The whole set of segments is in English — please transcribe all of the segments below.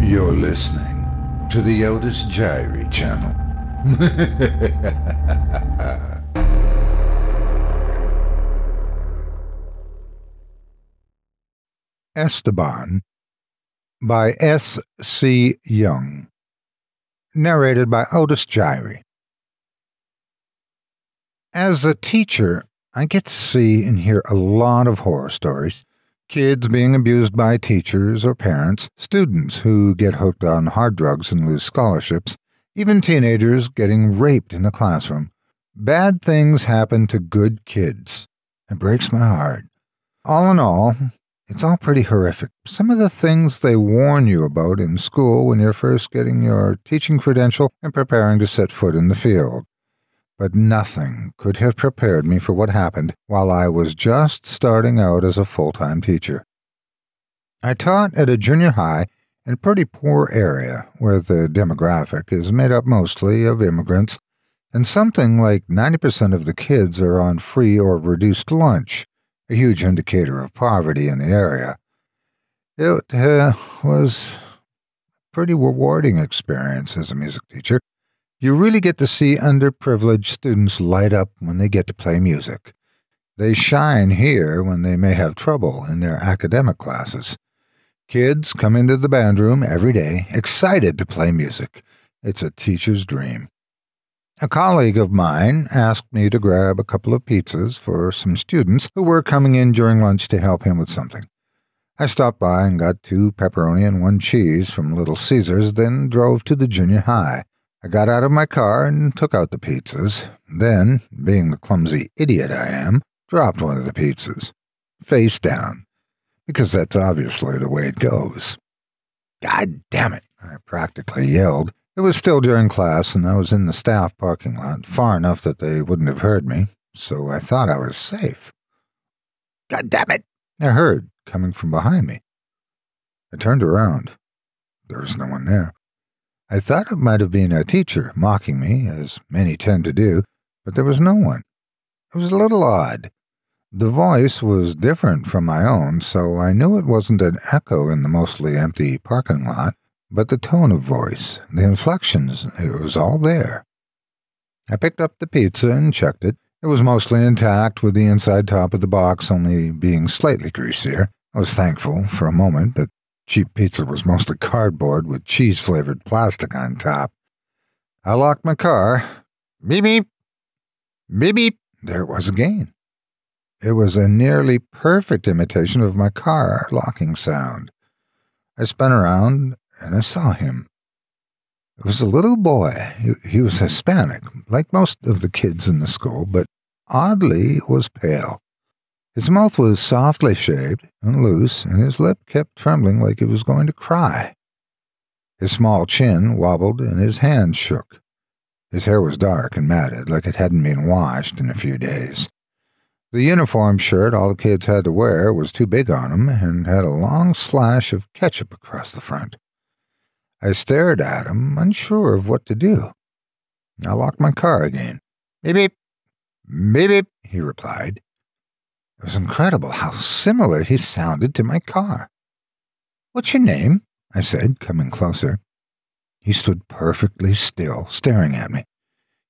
You're listening to the Otis Jiry channel. Esteban by S. C. Young. Narrated by Otis Jiry. As a teacher, I get to see and hear a lot of horror stories. Kids being abused by teachers or parents, students who get hooked on hard drugs and lose scholarships, even teenagers getting raped in a classroom. Bad things happen to good kids. It breaks my heart. All in all, it's all pretty horrific. Some of the things they warn you about in school when you're first getting your teaching credential and preparing to set foot in the field. But nothing could have prepared me for what happened while I was just starting out as a full-time teacher. I taught at a junior high in a pretty poor area where the demographic is made up mostly of immigrants, and something like 90% of the kids are on free or reduced lunch, a huge indicator of poverty in the area. It was a pretty rewarding experience as a music teacher. You really get to see underprivileged students light up when they get to play music. They shine here when they may have trouble in their academic classes. Kids come into the band room every day, excited to play music. It's a teacher's dream. A colleague of mine asked me to grab a couple of pizzas for some students who were coming in during lunch to help him with something. I stopped by and got 2 pepperoni and 1 cheese from Little Caesars, then drove to the junior high. I got out of my car and took out the pizzas, then, being the clumsy idiot I am, dropped one of the pizzas, face down, because that's obviously the way it goes. God damn it, I practically yelled. It was still during class, and I was in the staff parking lot, far enough that they wouldn't have heard me, so I thought I was safe. God damn it, I heard, coming from behind me. I turned around. There was no one there. I thought it might have been a teacher mocking me, as many tend to do, but there was no one. It was a little odd. The voice was different from my own, so I knew it wasn't an echo in the mostly empty parking lot, but the tone of voice, the inflections, it was all there. I picked up the pizza and checked it. It was mostly intact, with the inside top of the box only being slightly greasier. I was thankful, for a moment, that cheap pizza was mostly cardboard with cheese-flavored plastic on top. I locked my car. Beep, beep. Beep, beep. There it was again. It was a nearly perfect imitation of my car locking sound. I spun around, and I saw him. It was a little boy. He was Hispanic, like most of the kids in the school, but oddly was pale. His mouth was softly shaped and loose, and his lip kept trembling like it was going to cry. His small chin wobbled, and his hand shook. His hair was dark and matted, like it hadn't been washed in a few days. The uniform shirt all the kids had to wear was too big on him and had a long slash of ketchup across the front. I stared at him, unsure of what to do. I locked my car again. Beep, beep. Beep, beep, he replied. It was incredible how similar he sounded to my car. "What's your name?" I said, coming closer. He stood perfectly still, staring at me.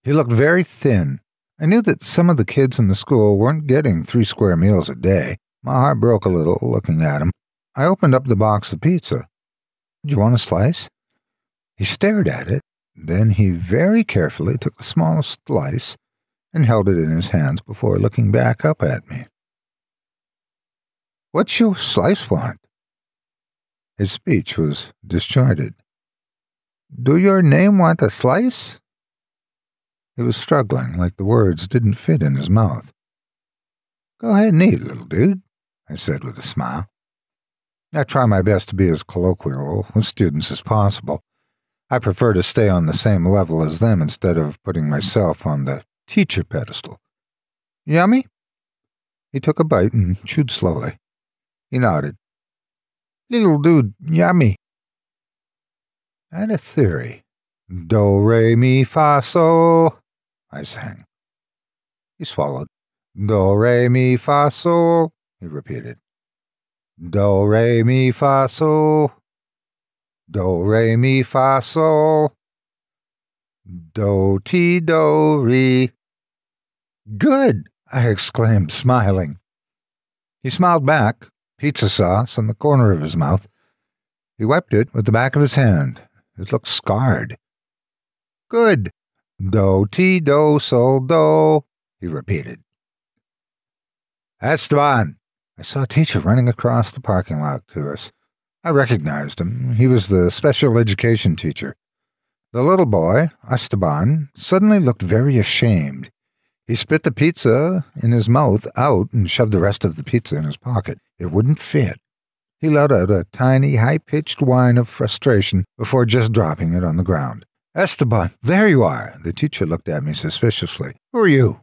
He looked very thin. I knew that some of the kids in the school weren't getting 3 square meals a day. My heart broke a little looking at him. I opened up the box of pizza. "Do you want a slice?" He stared at it. Then he very carefully took the smallest slice and held it in his hands before looking back up at me. "What's your slice want?" His speech was disjointed. "Do your name want a slice?" He was struggling, like the words didn't fit in his mouth. "Go ahead and eat, little dude," I said with a smile. I try my best to be as colloquial with students as possible. I prefer to stay on the same level as them instead of putting myself on the teacher pedestal. "Yummy?" He took a bite and chewed slowly. He nodded. "Little dude, yummy." I had a theory. "Do, re, mi, fa, sol," I sang. He swallowed. "Do, re, mi, fa, sol," he repeated. "Do, re, mi, fa, sol." Do, re, mi, fa, sol. Do, ti, do, re. Good, I exclaimed, smiling. He smiled back, pizza sauce on the corner of his mouth. He wiped it with the back of his hand. It looked scarred. Good. Do, ti, do, sol, do, he repeated. Esteban! I saw a teacher running across the parking lot to us. I recognized him. He was the special education teacher. The little boy, Esteban, suddenly looked very ashamed. He spit the pizza in his mouth out and shoved the rest of the pizza in his pocket. It wouldn't fit. He let out a tiny, high-pitched whine of frustration before just dropping it on the ground. Esteban, there you are! The teacher looked at me suspiciously. Who are you?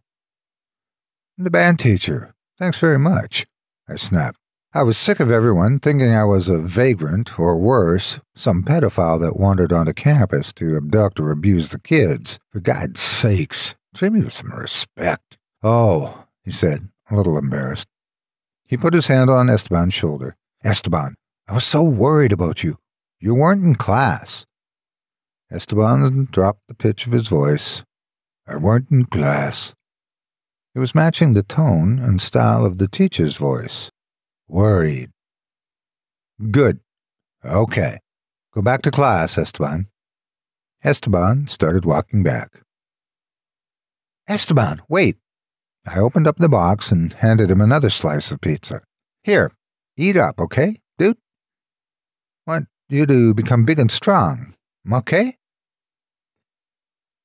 The band teacher. Thanks very much, I snapped. I was sick of everyone thinking I was a vagrant, or worse, some pedophile that wandered onto campus to abduct or abuse the kids. For God's sakes, treat me with some respect. Oh, he said, a little embarrassed. He put his hand on Esteban's shoulder. Esteban, I was so worried about you. You weren't in class. Esteban dropped the pitch of his voice. I weren't in class. It was matching the tone and style of the teacher's voice. Worried. Good. Okay. Go back to class, Esteban. Esteban started walking back. Esteban, wait. I opened up the box and handed him another slice of pizza. Here, eat up, okay, dude? Want you to become big and strong, okay?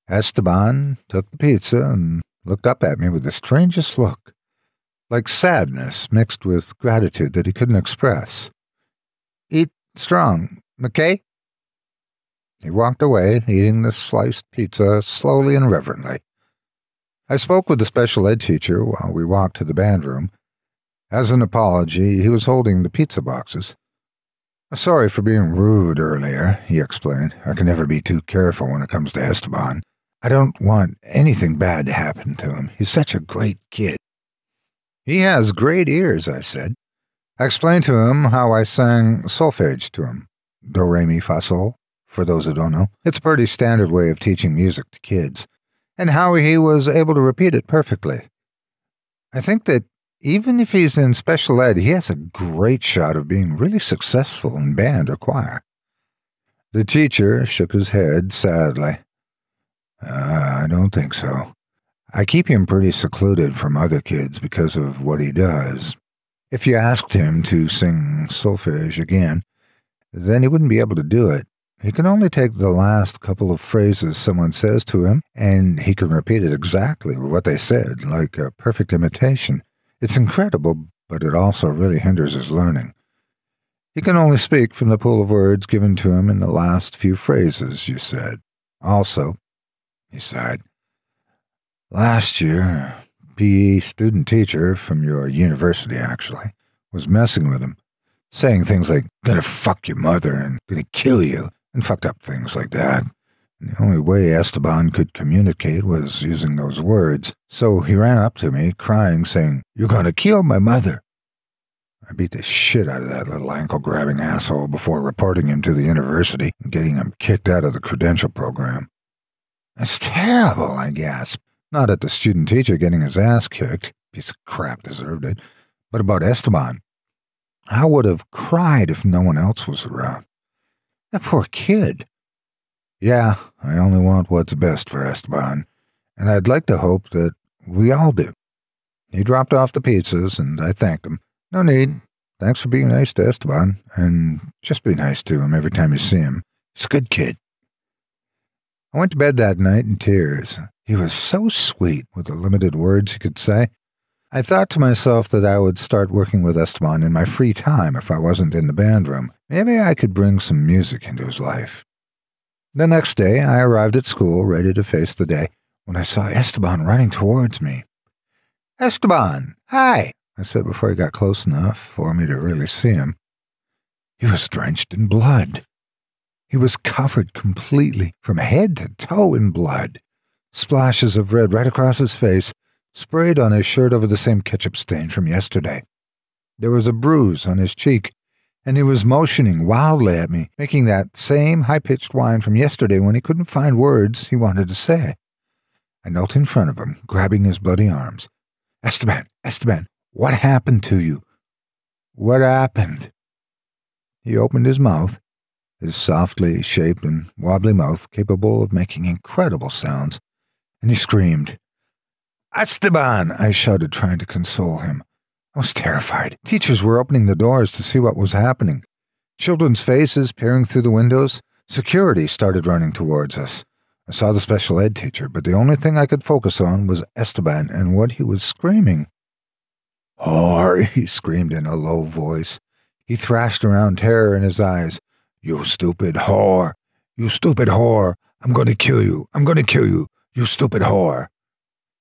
Esteban took the pizza and looked up at me with the strangest look, like sadness mixed with gratitude that he couldn't express. Eat strong, okay? He walked away, eating the sliced pizza slowly and reverently. I spoke with the special ed teacher while we walked to the band room. As an apology, he was holding the pizza boxes. Sorry for being rude earlier, he explained. I can never be too careful when it comes to Esteban. I don't want anything bad to happen to him. He's such a great kid. He has great ears, I said. I explained to him how I sang solfege to him. Do, re, mi, fa, sol, for those who don't know. It's a pretty standard way of teaching music to kids, and how he was able to repeat it perfectly. I think that even if he's in special ed, he has a great shot of being really successful in band or choir. The teacher shook his head sadly. I don't think so. I keep him pretty secluded from other kids because of what he does. If you asked him to sing solfege again, then he wouldn't be able to do it. He can only take the last couple of phrases someone says to him, and he can repeat it exactly what they said, like a perfect imitation. It's incredible, but it also really hinders his learning. He can only speak from the pool of words given to him in the last few phrases, you said. Also, he sighed, last year, PE student teacher from your university, actually, was messing with him, saying things like, gonna fuck your mother and gonna kill you, and fucked up things like that. And the only way Esteban could communicate was using those words, so he ran up to me, crying, saying, you're gonna kill my mother. I beat the shit out of that little ankle-grabbing asshole before reporting him to the university and getting him kicked out of the credential program. That's terrible, I gasped. Not at the student teacher getting his ass kicked, piece of crap deserved it, but about Esteban. I would have cried if no one else was around. That poor kid. Yeah, I only want what's best for Esteban, and I'd like to hope that we all do. He dropped off the pizzas, and I thanked him. No need. Thanks for being nice to Esteban, and just be nice to him every time you see him. He's a good kid. I went to bed that night in tears. He was so sweet with the limited words he could say. I thought to myself that I would start working with Esteban in my free time if I wasn't in the band room. Maybe I could bring some music into his life. The next day, I arrived at school ready to face the day when I saw Esteban running towards me. Esteban, hi, I said before he got close enough for me to really see him. He was drenched in blood. He was covered completely from head to toe in blood. Splashes of red right across his face, sprayed on his shirt over the same ketchup stain from yesterday. There was a bruise on his cheek, and he was motioning wildly at me, making that same high-pitched whine from yesterday when he couldn't find words he wanted to say. I knelt in front of him, grabbing his bloody arms. Esteban, Esteban, what happened to you? What happened? He opened his mouth, his softly shaped and wobbly mouth capable of making incredible sounds, and he screamed. Esteban! I shouted, trying to console him. I was terrified. Teachers were opening the doors to see what was happening. Children's faces peering through the windows. Security started running towards us. I saw the special ed teacher, but the only thing I could focus on was Esteban and what he was screaming. Whore, he screamed in a low voice. He thrashed around, terror in his eyes. You stupid whore! You stupid whore! I'm going to kill you! I'm going to kill you! You stupid whore!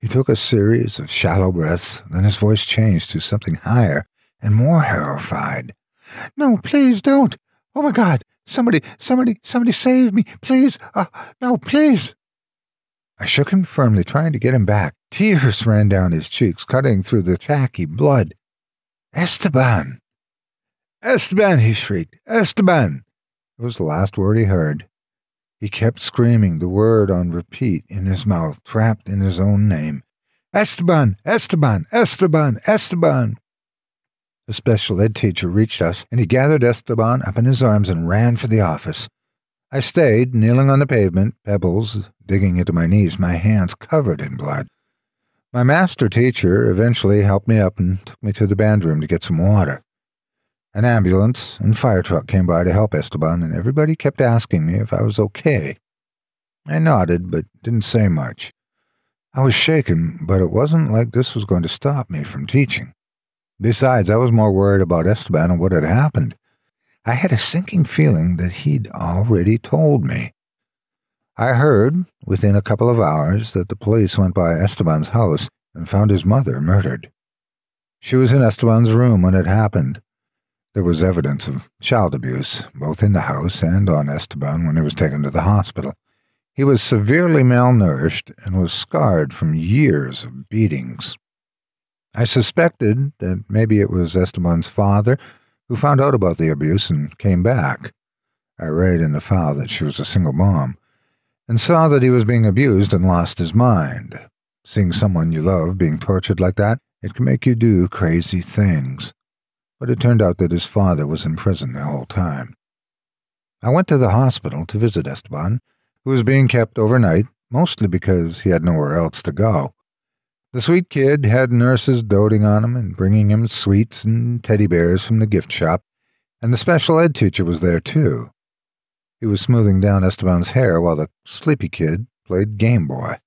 He took a series of shallow breaths, then his voice changed to something higher and more horrified. No, please don't! Oh my God! Somebody save me! Please! No, please! I shook him firmly, trying to get him back. Tears ran down his cheeks, cutting through the tacky blood. Esteban! Esteban! He shrieked. Esteban! It was the last word he heard. He kept screaming the word on repeat in his mouth, trapped in his own name. Esteban! Esteban! Esteban! Esteban! The special ed teacher reached us, and he gathered Esteban up in his arms and ran for the office. I stayed, kneeling on the pavement, pebbles digging into my knees, my hands covered in blood. My master teacher eventually helped me up and took me to the band room to get some water. An ambulance and fire truck came by to help Esteban, and everybody kept asking me if I was okay. I nodded, but didn't say much. I was shaken, but it wasn't like this was going to stop me from teaching. Besides, I was more worried about Esteban and what had happened. I had a sinking feeling that he'd already told me. I heard, within a couple of hours, that the police went by Esteban's house and found his mother murdered. She was in Esteban's room when it happened. There was evidence of child abuse, both in the house and on Esteban when he was taken to the hospital. He was severely malnourished and was scarred from years of beatings. I suspected that maybe it was Esteban's father who found out about the abuse and came back. I read in the file that she was a single mom, and saw that he was being abused and lost his mind. Seeing someone you love being tortured like that, it can make you do crazy things. But it turned out that his father was in prison the whole time. I went to the hospital to visit Esteban, who was being kept overnight, mostly because he had nowhere else to go. The sweet kid had nurses doting on him and bringing him sweets and teddy bears from the gift shop, and the special ed teacher was there too. He was smoothing down Esteban's hair while the sleepy kid played Game Boy.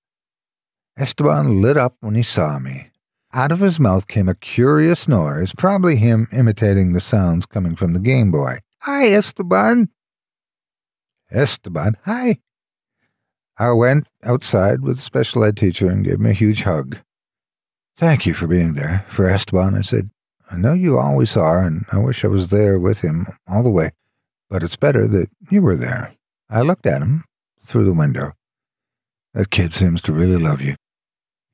Esteban lit up when he saw me. Out of his mouth came a curious noise, probably him imitating the sounds coming from the Game Boy. Hi, Esteban. Esteban, hi. I went outside with the special ed teacher and gave him a huge hug. Thank you for being there. For Esteban, I said, I know you always are, and I wish I was there with him all the way. But it's better that you were there. I looked at him through the window. That kid seems to really love you.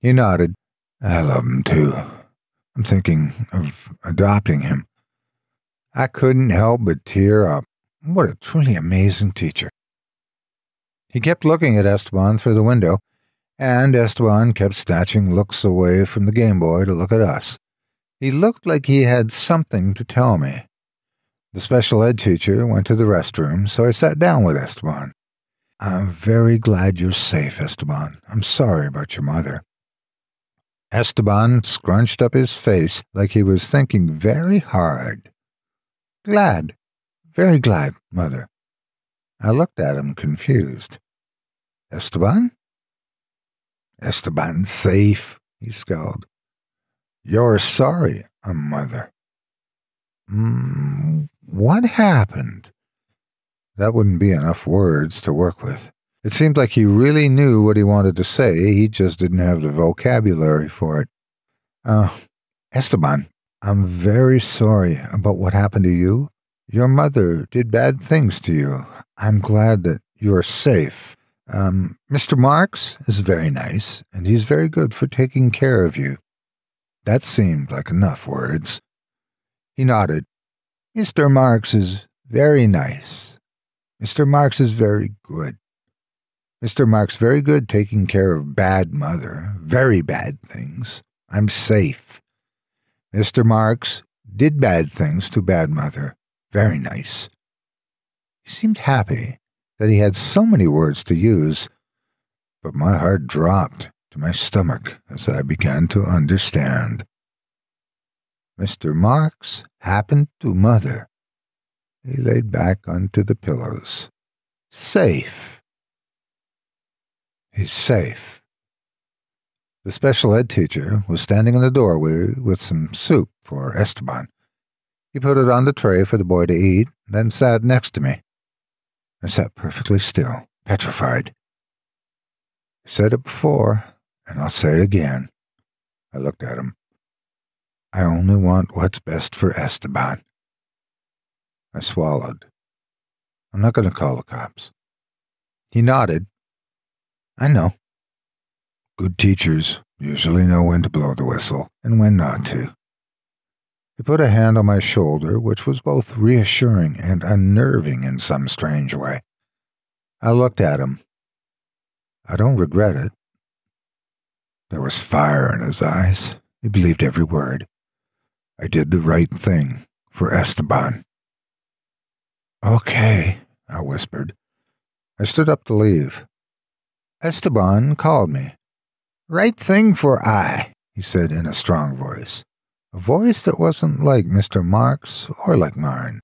He nodded. I love him too. I'm thinking of adopting him. I couldn't help but tear up. What a truly amazing teacher. He kept looking at Esteban through the window, and Esteban kept snatching looks away from the Game Boy to look at us. He looked like he had something to tell me. The special ed teacher went to the restroom, so I sat down with Esteban. I'm very glad you're safe, Esteban. I'm sorry about your mother. Esteban scrunched up his face like he was thinking very hard. Glad, very glad, Mother. I looked at him confused. Esteban? Esteban's safe, he scowled. You're sorry, Mother. What happened? That wouldn't be enough words to work with. It seemed like he really knew what he wanted to say, he just didn't have the vocabulary for it. Esteban, I'm very sorry about what happened to you. Your mother did bad things to you. I'm glad that you're safe. Mr. Marks is very nice, and he's very good for taking care of you. That seemed like enough words. He nodded. Mr. Marks is very nice. Mr. Marks is very good. Mr. Marks very good taking care of bad mother, very bad things. I'm safe. Mr. Marks did bad things to bad mother, very nice. He seemed happy that he had so many words to use, but my heart dropped to my stomach as I began to understand. Mr. Marks happened to mother. He laid back onto the pillows. Safe. He's safe. The special ed teacher was standing in the doorway with some soup for Esteban. He put it on the tray for the boy to eat, then sat next to me. I sat perfectly still, petrified. I said it before, and I'll say it again. I looked at him. I only want what's best for Esteban. I swallowed. I'm not going to call the cops. He nodded. I know. Good teachers usually know when to blow the whistle and when not to. He put a hand on my shoulder, which was both reassuring and unnerving in some strange way. I looked at him. I don't regret it. There was fire in his eyes. He believed every word. I did the right thing for Esteban. Okay, I whispered. I stood up to leave. Esteban called me. Right thing for I, he said in a strong voice. A voice that wasn't like Mr. Marks or like mine.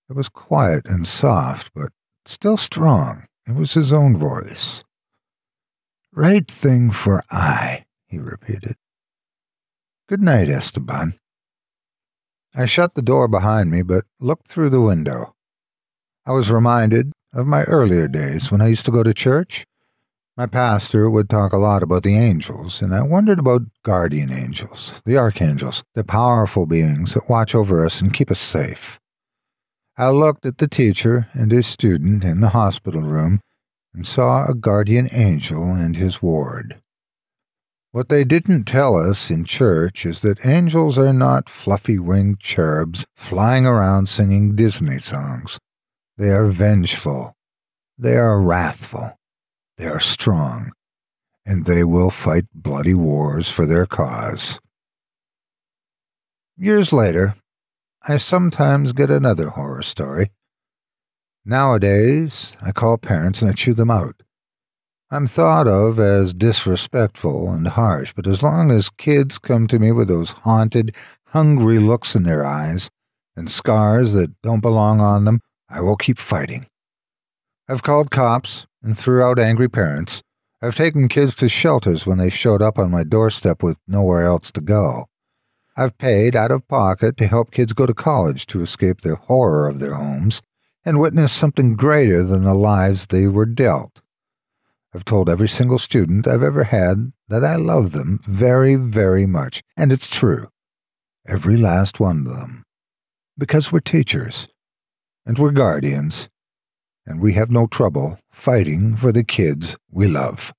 It was quiet and soft, but still strong. It was his own voice. Right thing for I, he repeated. Good night, Esteban. I shut the door behind me, but looked through the window. I was reminded of my earlier days when I used to go to church. My pastor would talk a lot about the angels, and I wondered about guardian angels, the archangels, the powerful beings that watch over us and keep us safe. I looked at the teacher and his student in the hospital room and saw a guardian angel and his ward. What they didn't tell us in church is that angels are not fluffy-winged cherubs flying around singing Disney songs. They are vengeful. They are wrathful. They are strong, and they will fight bloody wars for their cause. Years later, I sometimes get another horror story. Nowadays, I call parents and I chew them out. I'm thought of as disrespectful and harsh, but as long as kids come to me with those haunted, hungry looks in their eyes and scars that don't belong on them, I will keep fighting. I've called cops and threw out angry parents. I've taken kids to shelters when they showed up on my doorstep with nowhere else to go. I've paid out of pocket to help kids go to college to escape the horror of their homes and witness something greater than the lives they were dealt. I've told every single student I've ever had that I love them very, very much, and it's true. Every last one of them. Because we're teachers, and we're guardians, and we have no trouble fighting for the kids we love.